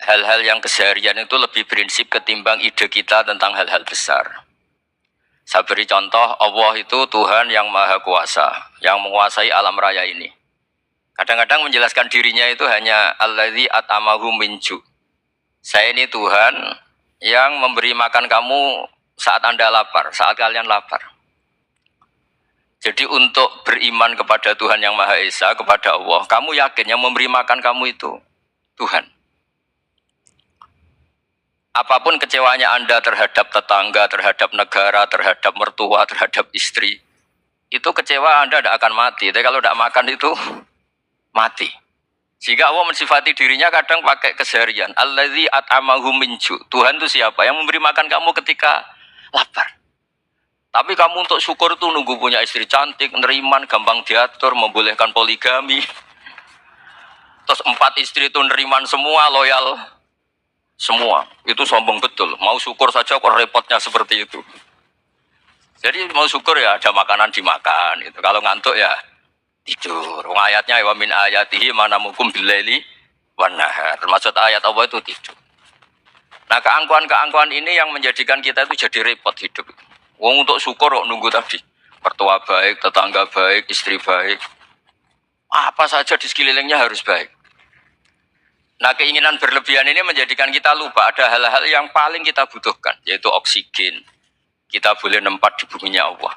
hal-hal yang keseharian itu lebih prinsip ketimbang ide kita tentang hal-hal besar. Saya beri contoh, Allah itu Tuhan yang maha kuasa, yang menguasai alam raya ini. Kadang-kadang menjelaskan dirinya itu hanya alladzi at'amahu min ju'. Saya ini Tuhan yang memberi makan kamu saat Anda lapar, saat kalian lapar. Jadi untuk beriman kepada Tuhan yang Maha Esa, kepada Allah, kamu yakin yang memberi makan kamu itu Tuhan. Apapun kecewanya Anda terhadap tetangga, terhadap negara, terhadap mertua, terhadap istri, itu kecewa Anda tidak akan mati. Tapi kalau tidak makan itu mati. Jika Allah mensifati dirinya kadang pakai keseharian. Alladzi at'amahu min ju'. Tuhan itu siapa? Yang memberi makan kamu ketika lapar. Tapi kamu untuk syukur itu nunggu punya istri cantik, neriman, gampang diatur, membolehkan poligami. Terus 4 istri itu neriman semua, loyal semua. Itu sombong betul. Mau syukur saja kok repotnya seperti itu. Jadi mau syukur ya ada makanan dimakan. Gitu. Kalau ngantuk ya tidur. Ayatnya wa min ayatihi manamukum billaili wan nahar. Maksud ayat Allah itu tidur. Nah, keangkuhan-keangkuhan ini yang menjadikan kita itu jadi repot hidup. Wong untuk syukur kok nunggu tadi. Mertua baik, tetangga baik, istri baik. Apa saja di sekelilingnya harus baik. Nah, keinginan berlebihan ini menjadikan kita lupa ada hal-hal yang paling kita butuhkan, yaitu oksigen. Kita boleh nempat di buminya Allah.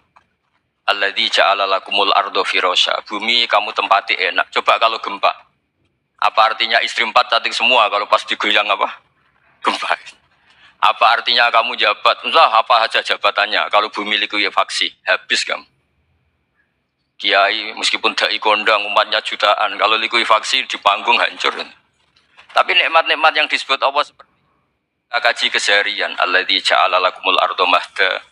Alladzi ja'ala lakumul ardo firasya. Bumi kamu tempati enak. Coba kalau gempa. Apa artinya istri 4 cantik semua kalau pas digoyang apa? Gempa. Apa artinya kamu jabat? Entah apa saja jabatannya. Kalau bumi likuifaksi, habis kamu. Kiai meskipun dai kondang umatnya jutaan, kalau likuifaksi di panggung hancur. Tapi nikmat-nikmat yang disebut Allah seperti kaji keseharian. Alladzi ja'ala lakumul ardo mahda.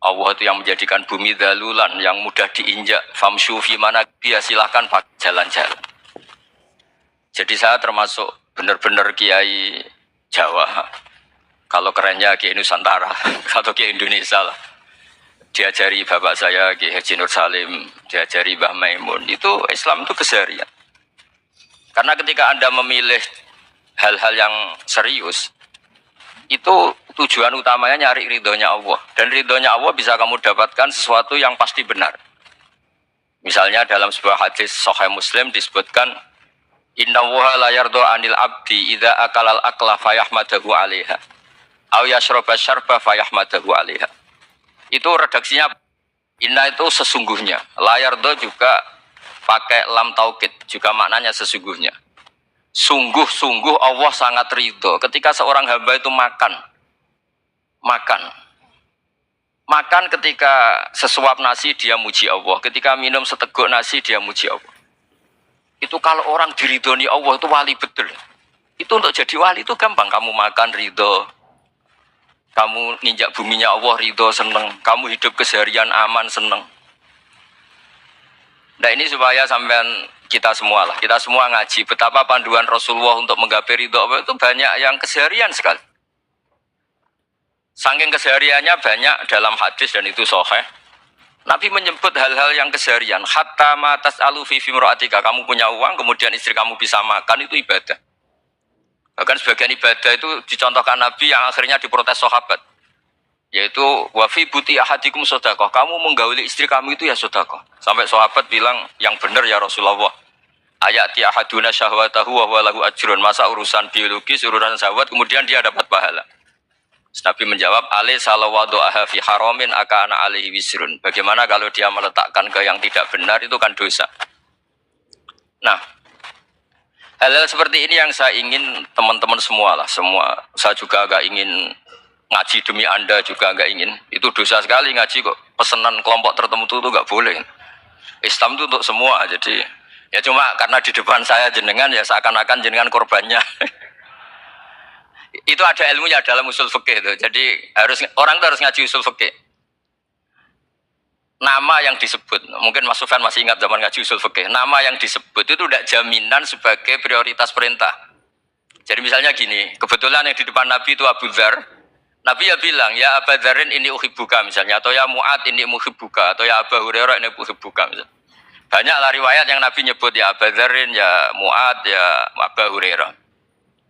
Allah itu yang menjadikan bumi dalulan, yang mudah diinjak. Famshu fi mana dia silahkan pakai jalan-jalan. Jadi saya termasuk benar-benar kiai Jawa. Kalau kerennya Kiai Nusantara atau Kiai Indonesia lah. Diajari bapak saya Kiai Haji Nur Salim, diajari Mbah Maimun. Itu Islam itu keseharian. Karena ketika Anda memilih hal-hal yang serius, itu tujuan utamanya nyari ridhonya Allah. Dan ridhonya Allah bisa kamu dapatkan sesuatu yang pasti benar. Misalnya dalam sebuah hadis Sahih Muslim disebutkan, Inna Allaha la yardo anil abdi idza akalal akla fayahmadahu alaiha. Au yashroba syarba fayahmadahu alaiha. Itu redaksinya inna itu sesungguhnya. Layardo juga pakai lam taukid, juga maknanya sesungguhnya. Sungguh-sungguh Allah sangat ridho ketika seorang hamba itu makan ketika sesuap nasi dia muji Allah, ketika minum seteguk nasi dia muji Allah. Itu kalau orang diridhoni Allah itu wali betul. Itu untuk jadi wali itu gampang, kamu makan ridho, kamu ninjak buminya Allah ridho seneng, kamu hidup keseharian aman seneng. Nah ini supaya sampean kita semua ngaji betapa panduan Rasulullah untuk menggapai ridho Allah itu banyak yang keseharian sekali. Saking kesehariannya banyak dalam hadis dan itu sahih. Nabi menyebut hal-hal yang keseharian. Hatta matas alu fi fimroatika, kamu punya uang kemudian istri kamu bisa makan, itu ibadah. Bahkan sebagian ibadah itu dicontohkan Nabi yang akhirnya diprotes sahabat, yaitu wafi buti ahadikum sodakoh, kamu menggauli istri kamu itu ya sodakoh. Sampai sahabat bilang yang benar ya Rasulullah, ayati ahaduna syahwatahu wa lahu ajrun. Masa urusan biologis, urusan syahwat kemudian dia dapat pahala. Nabi menjawab, alai salawadu'aha fi haramin akana alaihi wisrun. Bagaimana kalau dia meletakkan ke yang tidak benar, itu kan dosa. Nah, hal-hal seperti ini yang saya ingin teman-teman semua lah, semua. Saya juga agak ingin ngaji demi Anda juga agak ingin. Itu dosa sekali ngaji kok. Pesanan kelompok tertentu itu enggak boleh. Islam itu untuk semua. Jadi ya cuma karena di depan saya jenengan ya seakan-akan jenengan korbannya. Itu ada ilmunya dalam usul fikih itu. Jadi orang itu harus ngaji usul fikih. Nama yang disebut, mungkin Mas Sufyan masih ingat zaman ngaji usul fikih. Nama yang disebut itu tidak jaminan sebagai prioritas perintah. Jadi misalnya gini, kebetulan yang di depan Nabi itu Abu Dzar. Nabi ya bilang, ya Abu Dzarin ini uhibbuka misalnya, atau ya Mu'ad ini muhibbuka, atau ya Abu Hurairah ini uhibbuka misalnya. Banyaklah riwayat yang Nabi nyebut ya Abu Dzarin, ya Mu'ad, ya Abu Hurairah.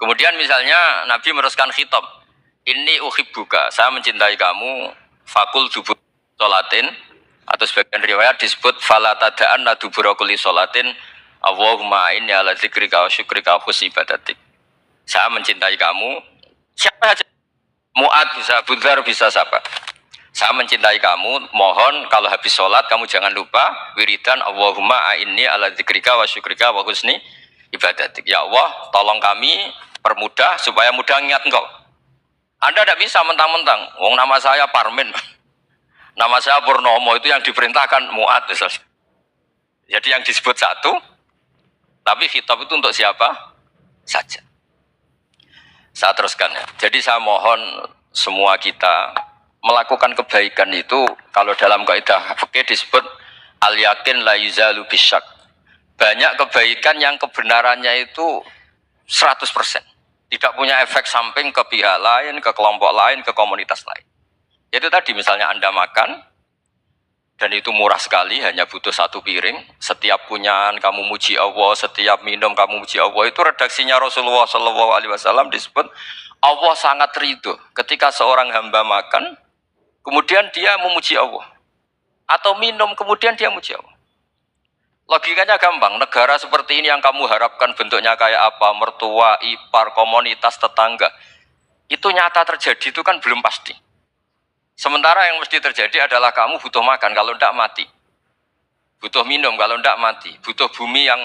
Kemudian misalnya Nabi meneruskan khitab, ini uhibbuka, saya mencintai kamu, fakul dubur sholatin, atau sebagian riwayat disebut falatadaan dubura kulli sholatin, Allahumma inni ala dzikrika wa syukrika wa husni ibadatik. Saya mencintai kamu, siapa aja, Mu'ad bisa, Budhar bisa, siapa. Saya mencintai kamu, mohon kalau habis sholat kamu jangan lupa wiridan Allahumma inni ala dzikrika wa syukrika wa husni ibadatik. Ya Allah, tolong kami permudah supaya mudah ingat engkau. Anda tidak bisa mentang-mentang, wong nama saya Parmin, nama saya Purnomo, itu yang diperintahkan Mu'ad misalnya. Jadi yang disebut satu, tapi khitab itu untuk siapa saja. Saya teruskan ya. Jadi saya mohon semua kita melakukan kebaikan itu, kalau dalam kaidah fikih disebut al yakin la yuzalu bisyak. Banyak kebaikan yang kebenarannya itu 100%. Tidak punya efek samping ke pihak lain, ke kelompok lain, ke komunitas lain. Itu tadi misalnya Anda makan, dan itu murah sekali, hanya butuh satu piring. Setiap punyaan kamu muji Allah, setiap minum kamu muji Allah. Itu redaksinya Rasulullah SAW disebut, Allah sangat ridho ketika seorang hamba makan, kemudian dia memuji Allah. Atau minum, kemudian dia memuji Allah. Logikanya gampang, negara seperti ini yang kamu harapkan bentuknya kayak apa, mertua, ipar, komunitas, tetangga, itu nyata terjadi itu kan belum pasti. Sementara yang mesti terjadi adalah kamu butuh makan, kalau tidak mati. Butuh minum, kalau tidak mati. Butuh bumi yang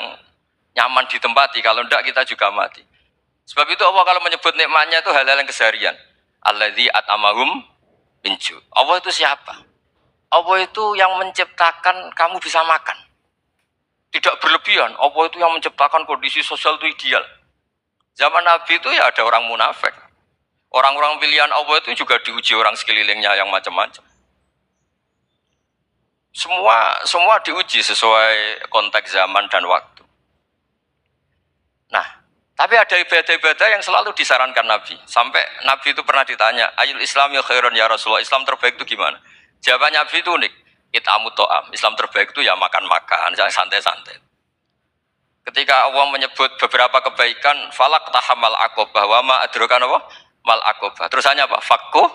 nyaman ditempati, kalau tidak kita juga mati. Sebab itu Allah kalau menyebut nikmatnya itu hal-hal yang keseharian. Alladzi at'amahum min ju'. Allah itu siapa? Allah itu yang menciptakan kamu bisa makan. Tidak berlebihan, Allah itu yang menciptakan kondisi sosial itu ideal. Zaman Nabi itu ya ada orang munafik. Orang-orang pilihan Allah itu juga diuji orang sekelilingnya yang macam-macam. Semua diuji sesuai konteks zaman dan waktu. Nah, tapi ada ibadah-ibadah yang selalu disarankan Nabi. Sampai Nabi itu pernah ditanya, ayul Islam ya khairun ya Rasulullah, Islam terbaik itu gimana? Jawabannya Nabi itu unik. It'amu to'am, Islam terbaik itu ya makan-makan, jangan santai-santai. Ketika Allah menyebut beberapa kebaikan, falak tahamal aqobah, wa ma adrokan apa? Mal aqobah. Terusannya apa? Fakku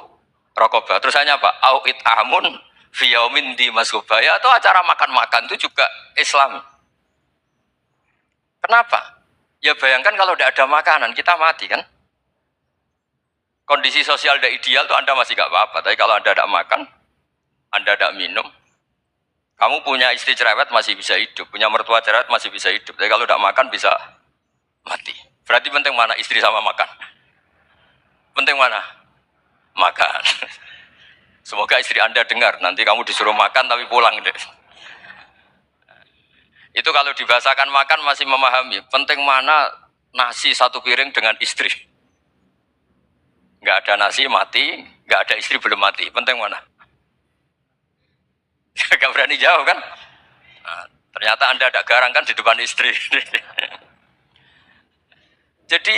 rokobah. Terusannya apa? Au it'amun fiyaumin di masubaya. Atau acara makan-makan itu juga Islam. Kenapa? Ya bayangkan kalau tidak ada makanan, kita mati kan? Kondisi sosial tidak ideal itu Anda masih gak apa-apa. Tapi kalau Anda tidak makan, Anda tidak minum, kamu punya istri cerewet masih bisa hidup, punya mertua cerewet masih bisa hidup. Tapi kalau tidak makan bisa mati. Berarti penting mana istri sama makan? Penting mana? Makan. Semoga istri Anda dengar. Nanti kamu disuruh makan tapi pulang deh. Itu kalau dibahasakan makan masih memahami. Penting mana nasi satu piring dengan istri? Nggak ada nasi mati, nggak ada istri belum mati. Penting mana? Gak berani jawab kan? Nah, ternyata Anda ada garang kan di depan istri. Jadi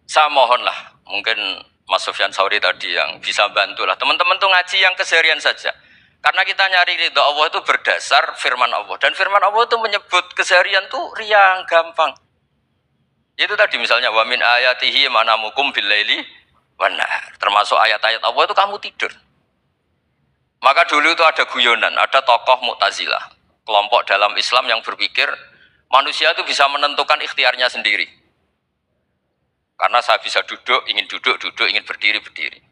saya mohonlah, mungkin Mas Sufyan Sauri tadi yang bisa bantulah. Teman-teman tuh ngaji yang keseharian saja. Karena kita nyari ridha Allah itu berdasar firman Allah. Dan firman Allah itu menyebut keseharian tuh riang, gampang. Itu tadi misalnya wa min ayatihi manamukum billaili wan nahar. Termasuk ayat-ayat Allah itu kamu tidur. Maka dulu itu ada guyonan, ada tokoh Mu'tazilah, kelompok dalam Islam yang berpikir manusia itu bisa menentukan ikhtiarnya sendiri. Karena saya bisa duduk, ingin berdiri, berdiri.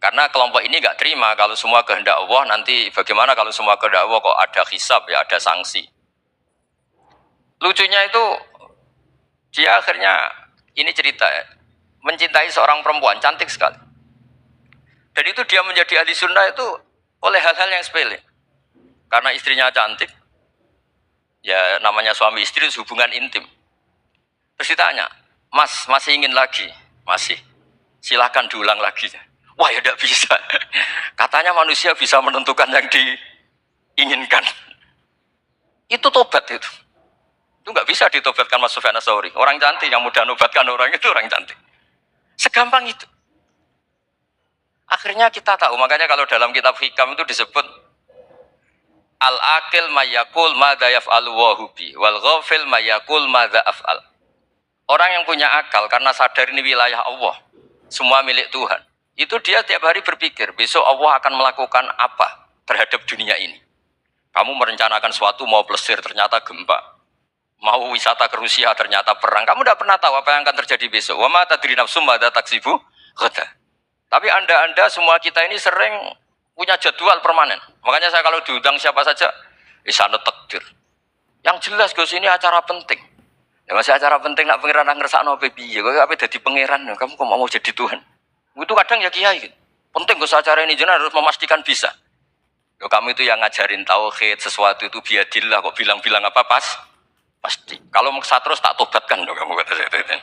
Karena kelompok ini nggak terima kalau semua kehendak Allah, nanti bagaimana kalau semua kehendak Allah kok ada hisab, ya ada sanksi. Lucunya itu, dia akhirnya, ini cerita ya, mencintai seorang perempuan, cantik sekali. Dan itu dia menjadi ahli sunnah itu oleh hal-hal yang sepele. Karena istrinya cantik, ya namanya suami istri hubungan intim. Terus ditanya, Mas, masih ingin lagi? Masih. Silahkan diulang lagi. Wah ya tidak bisa. Katanya manusia bisa menentukan yang diinginkan. Itu tobat itu. Itu nggak bisa ditobatkan Mas Sufyan Ats-Tsauri. Orang cantik yang mudah nobatkan orang itu orang cantik. Segampang itu. Akhirnya kita tahu, makanya kalau dalam kitab hikam itu disebut al-akil mayakul madha yaf'alu wa hubi wal ghafil mayakul madha af'al. Orang yang punya akal karena sadar ini wilayah Allah, semua milik Tuhan. Itu dia tiap hari berpikir, besok Allah akan melakukan apa terhadap dunia ini. Kamu merencanakan suatu mau plesir, ternyata gempa. Mau wisata ke Rusia, ternyata perang. Kamu tidak pernah tahu apa yang akan terjadi besok. Wa ma tadri nafsum madza taksibu ghadan. Tapi anda semua kita ini sering punya jadwal permanen. Makanya saya kalau diundang siapa saja, isana takdir. Yang jelas Gus ini acara penting. Ya masih acara penting nak pangeran ngersakno apa piye? Kok ape dadi pangeran? Kamu kok mau jadi Tuhan? Itu kadang ya kiai gitu. Penting Gus acara ini jenengan harus memastikan bisa. Loh, kamu itu yang ngajarin tauhid, sesuatu itu biadillah kok bilang-bilang apa pasti. Kalau mau terus tak tobatkan loh kamu kata saya itu.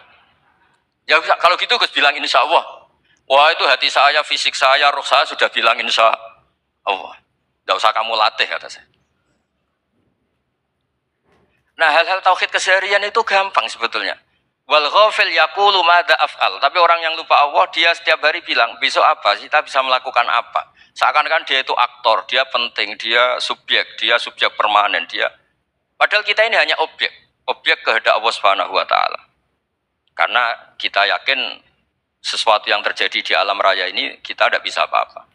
Ya kalau gitu Gus bilang insya Allah. Wah itu hati saya, fisik saya, roh saya sudah bilang insya Allah. Tidak usah kamu latih kata saya. Nah hal-hal tauhid keseharian itu gampang sebetulnya. Wal ghafil yaqulu madza af'al. Tapi orang yang lupa Allah dia setiap hari bilang besok apa? Kita bisa melakukan apa? Seakan-akan dia itu aktor, dia penting, dia subjek permanen, dia. Padahal kita ini hanya objek kehendak Allah Subhanahu wa taala. Karena kita yakin sesuatu yang terjadi di alam raya ini kita tidak bisa apa-apa.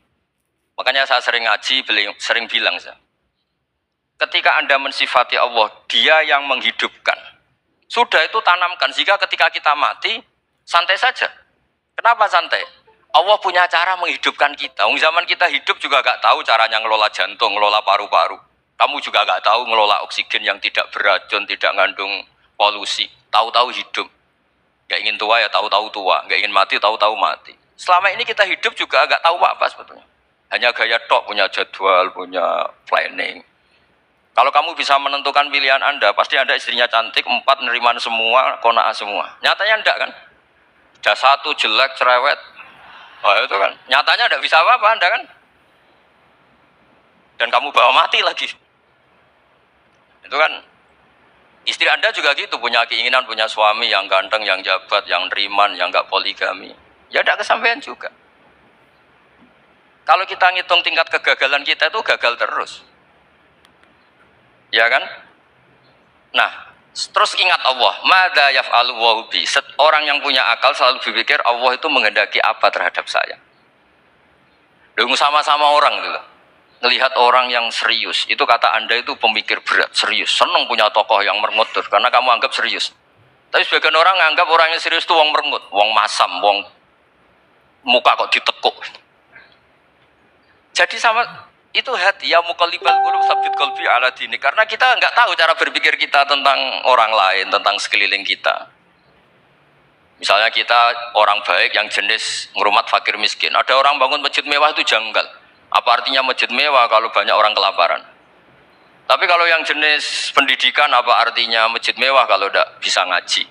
Makanya saya sering ngaji, sering bilang saya. Ketika Anda mensifati Allah, dia yang menghidupkan. Sudah itu tanamkan, sehingga ketika kita mati, santai saja. Kenapa santai? Allah punya cara menghidupkan kita. Zaman kita hidup juga gak tahu caranya ngelola jantung, ngelola paru-paru. Kamu juga gak tahu ngelola oksigen yang tidak beracun, tidak ngandung polusi. Tahu-tahu hidup. Gak ingin tua ya tahu-tahu tua. Gak ingin mati tahu-tahu mati. Selama ini kita hidup juga gak tahu apa sebetulnya. Hanya gaya tok, punya jadwal, punya planning. Kalau kamu bisa menentukan pilihan Anda, pasti Anda istrinya cantik, 4 neriman semua, kona'ah semua. Nyatanya enggak kan? Ada 1 jelek, cerewet. Oh itu kan. Nyatanya enggak bisa apa-apa Anda kan? Dan kamu bawa mati lagi. Itu kan. Istri Anda juga gitu, punya keinginan, punya suami yang ganteng, yang jabat, yang neriman, yang enggak poligami. Ya enggak kesampaian juga. Kalau kita ngitung tingkat kegagalan kita itu gagal terus. Ya kan? Nah, terus ingat Allah, madza yaf'alu wa bi. Orang yang punya akal selalu berpikir Allah itu menghendaki apa terhadap saya. Lalu sama-sama orang gitu. Ngelihat orang yang serius, itu kata Anda itu pemikir berat, serius. Senang punya tokoh yang merengutur karena kamu anggap serius. Tapi sebagian orang anggap orang yang serius itu wong merengut, wong masam, wong muka kok ditekuk. Jadi sama itu hati ya muqallibal qulub tsabbit qalbi ala dinik, karena kita enggak tahu cara berpikir kita tentang orang lain, tentang sekeliling kita. Misalnya kita orang baik yang jenis ngurmat fakir miskin, ada orang bangun masjid mewah itu janggal. Apa artinya masjid mewah kalau banyak orang kelaparan? Tapi kalau yang jenis pendidikan, apa artinya masjid mewah kalau tidak bisa ngaji?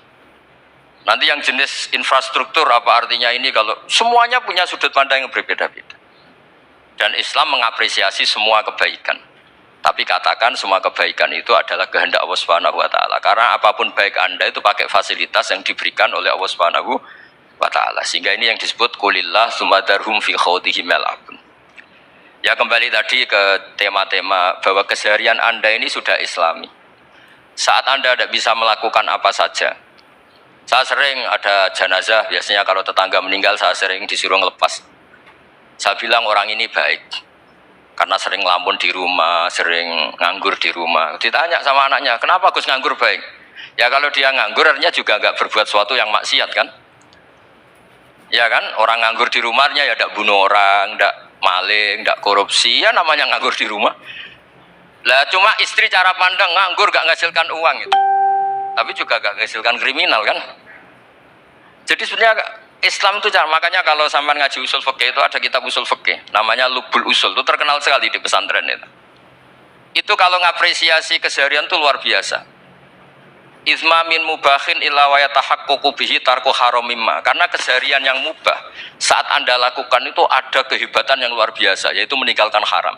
Nanti yang jenis infrastruktur, apa artinya ini kalau semuanya punya sudut pandang yang berbeda-beda. Dan Islam mengapresiasi semua kebaikan. Tapi katakan semua kebaikan itu adalah kehendak Allah Subhanahu wa taala. Karena apapun baik Anda itu pakai fasilitas yang diberikan oleh Allah Subhanahu wa taala. Sehingga ini yang disebut qulillah sumadarhum fi khawdihim yal'abun. Ya kembali tadi ke tema-tema bahwa keseharian Anda ini sudah Islami. Saat Anda tidak bisa melakukan apa saja. Saya sering ada jenazah, biasanya kalau tetangga meninggal saya sering disuruh ngelepas. Saya bilang orang ini baik karena sering ngelamun di rumah, sering nganggur di rumah. Ditanya sama anaknya, kenapa Gus nganggur baik? Ya kalau dia nganggur artinya juga nggak berbuat sesuatu yang maksiat kan? Ya kan, orang nganggur di rumahnya ya tidak bunuh orang, tidak maling, tidak korupsi, ya namanya nganggur di rumah. Lah cuma istri cara pandang nganggur gak menghasilkan uang itu, tapi juga gak menghasilkan kriminal kan? Jadi sebenarnya Islam itu makanya kalau sampai ngaji usul fikih itu ada kitab usul fikih namanya Lubul Usul, itu terkenal sekali di pesantren itu. Itu kalau ngapresiasi keseharian itu luar biasa. Izma min mubahin illa wa yatahaqqaqu bihi tarku haramimma. Karena keseharian yang mubah saat Anda lakukan itu ada kehebatan yang luar biasa, yaitu meninggalkan haram.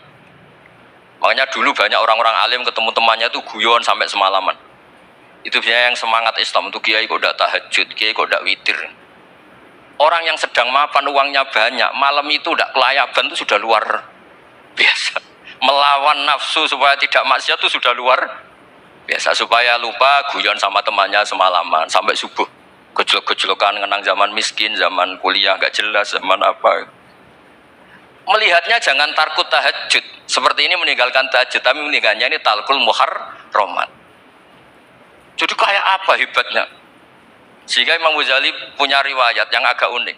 Makanya dulu banyak orang-orang alim ketemu temannya itu guyon sampai semalaman. Itu biasanya yang semangat Islam itu kiai kok ndak tahajud, kiai kok ndak witir. Orang yang sedang mapan uangnya banyak, malam itu tidak kelayaban itu sudah luar biasa. Melawan nafsu supaya tidak maksiat itu sudah luar biasa. Supaya lupa guyon sama temannya semalaman sampai subuh. Gojlok-gojlokan ngenang zaman miskin, zaman kuliah gak jelas, zaman apa. Melihatnya jangan tarkut tahajud. Seperti ini meninggalkan tahajud, tapi meninggalnya ini talkul muharramat. Jadi kayak apa hebatnya? Sehingga Imam Ghazali punya riwayat yang agak unik.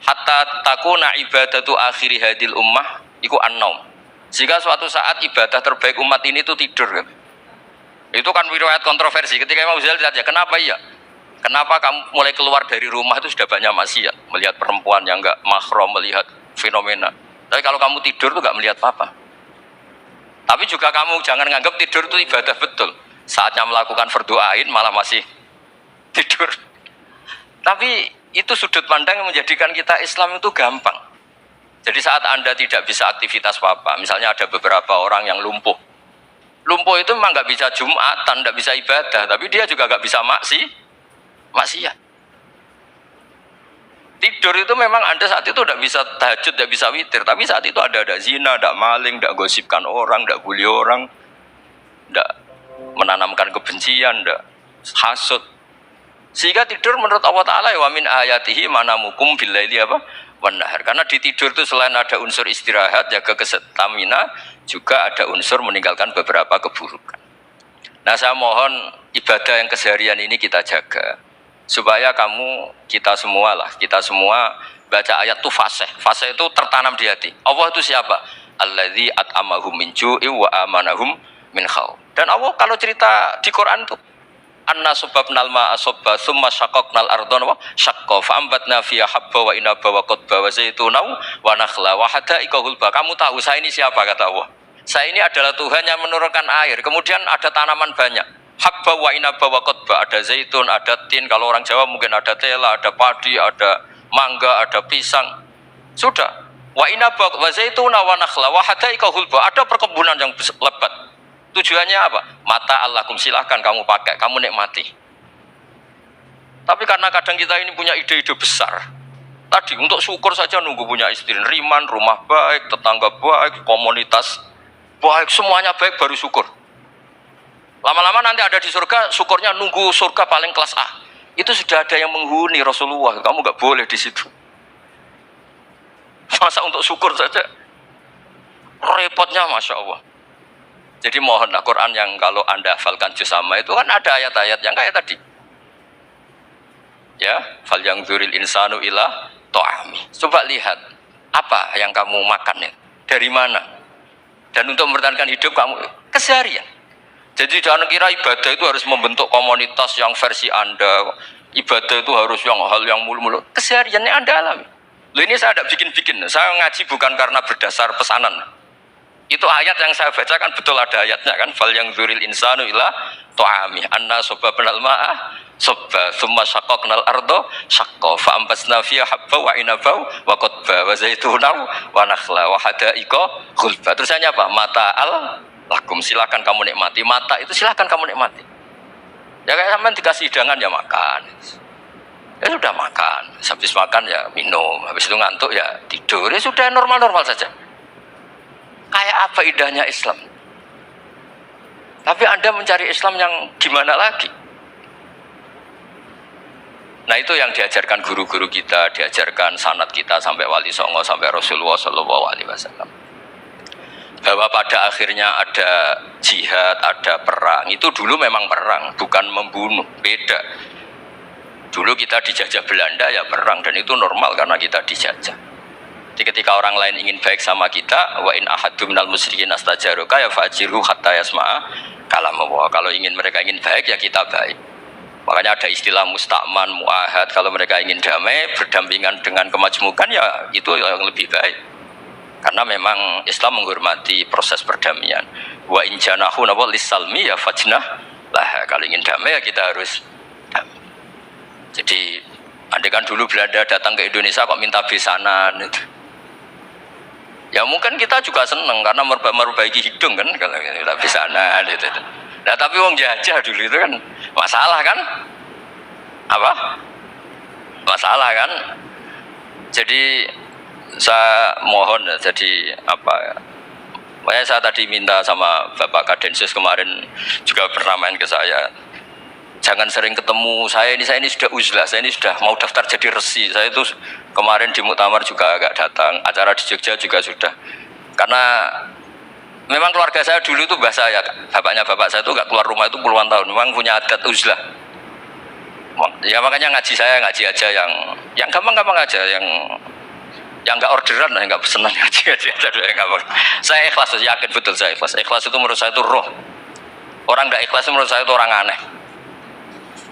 Hatta takuna ibadatu akhiri hadil ummah iku an-naum. Sehingga suatu saat ibadah terbaik umat ini itu tidur. Itu kan riwayat kontroversi. Ketika Imam Ghazali ditanya, kenapa iya? Kenapa kamu mulai keluar dari rumah itu sudah banyak maksiat, melihat perempuan yang enggak mahram, melihat fenomena. Tapi kalau kamu tidur itu enggak melihat apa-apa. Tapi juga kamu jangan nganggap tidur itu ibadah betul. Saatnya melakukan fardu ain malah masih tidur. Tapi itu sudut pandang yang menjadikan kita Islam itu gampang. Jadi saat Anda tidak bisa aktivitas apa-apa, misalnya ada beberapa orang yang lumpuh. Lumpuh itu memang nggak bisa Jumatan, nggak bisa ibadah, tapi dia juga nggak bisa maksiat. Tidur itu memang Anda saat itu tidak bisa tahajud, tidak bisa witir, tapi saat itu ada zina, ada maling, tidak gosipkan orang, tidak bully orang, tidak menanamkan kebencian, tidak hasud. Sehingga tidur menurut Allah Ta'ala wa min ayatihi manamukum billaili apa? Wanahar. Karena di tidur itu selain ada unsur istirahat, jaga kestamina, juga ada unsur meninggalkan beberapa keburukan. Nah saya mohon ibadah yang keseharian ini kita jaga. Supaya kita semua baca ayat itu fasih. Fasih itu tertanam di hati. Allah itu siapa? Alladzi at'amahum min ju'i wa amanahum min khauf. Dan Allah kalau cerita di Quran itu anna subabnal ma'a subba summa syaqaqnal ardha wa syaqqa fa ambatna fiha habba wa inaba wa qadba wa zaituna wa nakhla wa hada'iqa hulba. Kamu tahu saya ini siapa, kata Allah? Saya ini adalah Tuhan yang menurunkan air, kemudian ada tanaman banyak, habba wa inaba wa qadba, ada zaitun, ada tin, kalau orang Jawa mungkin ada tela, ada padi, ada mangga, ada pisang. Sudah. Wa inaba wa zaituna wa nakhla wa hada'iqa hulba, ada perkebunan yang lebat. Tujuannya apa? Mata Allahkum, silahkan kamu pakai, kamu nikmati. Tapi karena kadang kita ini punya ide-ide besar. Tadi untuk syukur saja nunggu punya istri riman, rumah baik, tetangga baik, komunitas baik, semuanya baik baru syukur. Lama-lama nanti ada di surga, syukurnya nunggu surga paling kelas A. Itu sudah ada yang menghuni Rasulullah, kamu nggak boleh di situ. Masa untuk syukur saja repotnya, Masya Allah. Jadi mohonlah Quran yang kalau Anda hafalkan juz sama itu kan ada ayat-ayat yang kayak tadi. Ya, fal yang dzuril insanu ila ta'ami. Coba lihat apa yang kamu makan ya, dari mana? Dan untuk mempertahankan hidup kamu keseharian. Jadi jangan kira ibadah itu harus membentuk komunitas yang versi Anda. Ibadah itu harus hal yang mulu-mulu. Kesehariannya Anda alami. Loh, ini saya tidak bikin-bikin. Saya ngaji bukan karena berdasar pesanan. Itu ayat yang saya baca kan betul ada ayatnya kan, fal yang dzuril insanu ila ta'ami anna subabnal ma'a subba thumma syaqaqnal arda syaqqa fa ambasna fiha habba wa inaba wa qadba wa zaituna wa nakhla wa hada'iqa khulba. Terusannya apa? Mata'al lakum, silakan kamu nikmati. Mata itu silakan kamu nikmati. Ya kayak sampean dikasih hidangan ya makan. Ya sudah makan, habis makan ya minum, habis itu ngantuk ya tidur. Ya sudah normal-normal saja. Kayak apa indahnya Islam. Tapi Anda mencari Islam yang gimana lagi? Nah itu yang diajarkan guru-guru kita, diajarkan sanad kita sampai Wali Songo, sampai Rasulullah SAW. Bahwa pada akhirnya ada jihad, ada perang. Itu dulu memang perang, bukan membunuh, beda. Dulu kita dijajah Belanda ya perang, dan itu normal karena kita dijajah. Jadi ketika orang lain ingin baik sama kita, wa in ahadum minal musyrikin astajaruka ya fa'jiru hatta yasma'a kalam Allah. Kalau mereka ingin baik ya kita baik. Makanya ada istilah musta'man, mu'ahad. Kalau mereka ingin damai, berdampingan dengan kemajmukan ya itu yang lebih baik. Karena memang Islam menghormati proses perdamaian. Wa in janahu nawa lisalmi ya fajnah lah. Kalau ingin damai ya kita harus damai. Jadi andai kan dulu Belanda datang ke Indonesia kok minta besanan itu. Ya mungkin kita juga seneng karena memperbaiki hidung kan kalau kita besanan gitu. Nah tapi wong jajah dulu itu kan masalah kan? Apa? Masalah kan? Jadi saya mohon jadi apa ya? Makanya saya tadi minta sama Bapak Kadensus kemarin juga pernah main ke saya. Jangan sering ketemu. Saya ini sudah uzlah, saya ini sudah mau daftar jadi resi. Saya itu kemarin di muktamar juga agak datang, acara di Jogja juga sudah. Karena memang keluarga saya dulu itu bahasa ya, bapaknya bapak saya itu nggak keluar rumah itu puluhan tahun. Memang punya adat uzlah. Ya makanya ngaji saya ngaji aja yang gampang-gampang aja, yang nggak orderan, yang nggak pesenan ngaji aja. Yang gampang. Saya ikhlas, yakin betul saya ikhlas. Ikhlas itu menurut saya itu roh. Orang nggak ikhlas menurut saya itu orang aneh.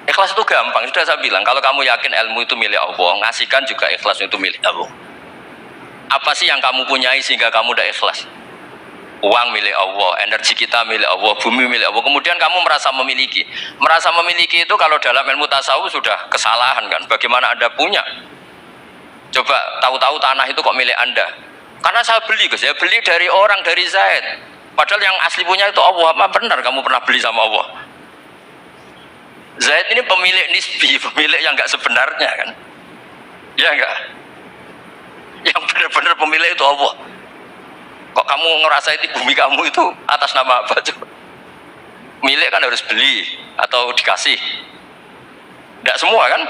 Ikhlas itu gampang, sudah saya bilang. Kalau kamu yakin ilmu itu milik Allah, ngasihkan juga ikhlas itu milik Allah. Apa sih yang kamu punyai sehingga kamu tidak ikhlas? Uang milik Allah, energi kita milik Allah, bumi milik Allah. Kemudian kamu merasa memiliki. Merasa memiliki itu kalau dalam ilmu tasawuf sudah kesalahan kan. Bagaimana Anda punya? Coba tahu-tahu tanah itu kok milik Anda? Karena saya beli, saya beli dari orang, dari Zaid. Padahal yang asli punya itu Allah. Apa benar kamu pernah beli sama Allah? Zaid ini pemilik nisbi, pemilik yang enggak sebenarnya kan? Ya enggak? Yang benar-benar pemilik itu Allah. Kok kamu ngerasa itu bumi kamu itu atas nama apa coba? Milik kan harus beli atau dikasih. Tidak semua kan?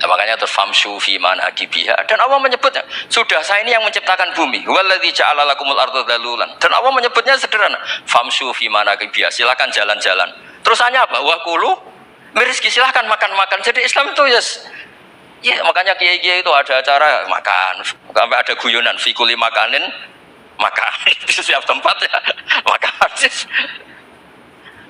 Nah, makanya terus famshu fi manakibiha, dan Allah menyebutnya, sudah saya ini yang menciptakan bumi. Waladzi ja'ala lakumul arda dalulan. Dan Allah menyebutnya sederhana, famshu fi manakibiha, silakan jalan-jalan. Terus hanya apa? Wa kulu mirizki, silakan makan-makan. Jadi Islam itu ya makanya kiai-kiai itu ada acara makan, sampai ada guyonan fikuli makanin makan di setiap tempat ya makan.